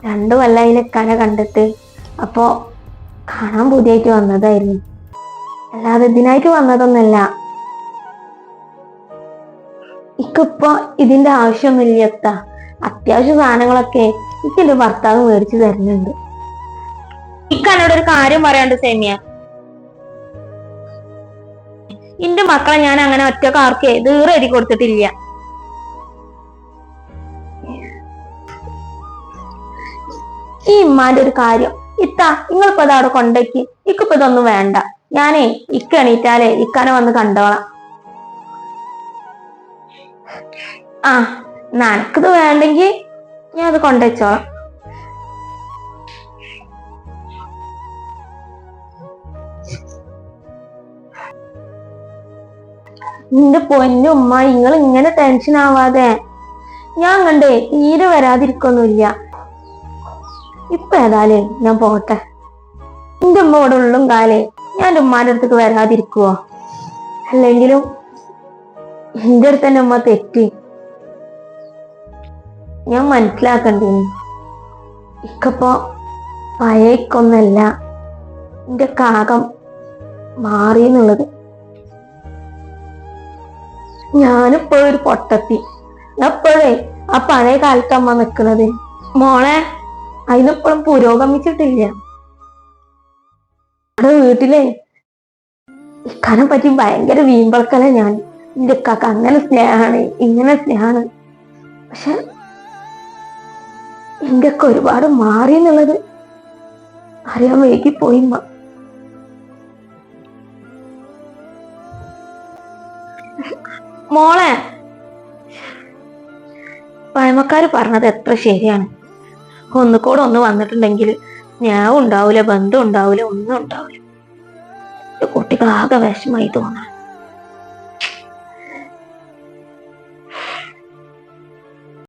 2 കൊല്ലം കന കണ്ടിട്ട്. അപ്പോ കാണാൻ പുതിയായിട്ട് വന്നതായിരുന്നു, അല്ലാതെ ഇതിനായിട്ട് വന്നതൊന്നല്ല. ഇക്കിപ്പോ ഇതിന്റെ ആവശ്യമൊന്നുമില്ല. അത്യാവശ്യ സാധനങ്ങളൊക്കെ എന്റെ ഭർത്താവ് മേടിച്ചു തരുന്നുണ്ട്. ഇക്കന്നോടൊരു കാര്യം പറയാണ്ട് സേമിയ. എന്റെ മക്കളെ ഞാൻ അങ്ങനെ ഒറ്റക്കാർക്ക് ദീറെ എഴുതി കൊടുത്തിട്ടില്ല. ഈ ഇമ്മാന്റെ ഒരു കാര്യം ഇത്താ, നിങ്ങളിപ്പോ അത് അവിടെ കൊണ്ടേക്ക്. ഇക്കിപ്പോ ഇതൊന്നും വേണ്ട. ഞാനേ ഇക്ക എണീറ്റാലേ ഇക്കാനെ വന്ന് കണ്ടോളാം. ആ, നനക്കിത് വേണ്ടെങ്കി ഞാൻ അത് കൊണ്ടുവച്ചോളാം. നിന്റെ പൊന്നുമ്മ, നിങ്ങൾ ഇങ്ങനെ ടെൻഷൻ ആവാതെ. ഞാൻ കണ്ടേ തീരെ വരാതിരിക്കൊന്നുമില്ല. ഇപ്പൊ ഏതായാലും ഞാൻ പോട്ടെ. എന്റെ ഉമ്മ ഇവിടെ ഉള്ളും കാലേ ഞാൻ എൻ്റെ ഉമ്മാന്റെ അടുത്തേക്ക് വരാതിരിക്കുവോ? അല്ലെങ്കിലും എന്റെ അടുത്ത് തന്നെ ഉമ്മ തെറ്റി. ഞാൻ മനസ്സിലാക്കണ്ടേനി. ഇക്കപ്പോ പഴയക്കൊന്നല്ല, എന്റെ കാകം മാറിയെന്നുള്ളത്. ഞാനിപ്പോഴും ഒരു പൊട്ടത്തി. എപ്പോഴേ ആ പഴയ കാലത്ത് അമ്മ നിക്കണത്. മോളെ, അതിനിപ്പോഴും പുരോഗമിച്ചിട്ടില്ല. അവിടെ വീട്ടിലെ ഇക്കാനെ പറ്റി ഭയങ്കര വീമ്പളക്കല. ഞാൻ എന്റെ ഇക്കാക്ക് അങ്ങനെ സ്നേഹാണ്, ഇങ്ങനെ സ്നേഹാണ്. പക്ഷെ എന്റെ ഒക്കെ ഒരുപാട് മാറി എന്നുള്ളത് അറിയാൻ വൈകിപ്പോയി. മോളെ, പഴമക്കാര് പറഞ്ഞത് എത്ര ശരിയാണ്. ഒന്നുകൂടെ ഒന്ന് വന്നിട്ടുണ്ടെങ്കിൽ സ്നേഹം ഉണ്ടാവൂല, ബന്ധം ഉണ്ടാവൂല, ഒന്നും ഉണ്ടാവൂല. കുട്ടിക്ക് ആകെ വിഷമായി തോന്നാണ്.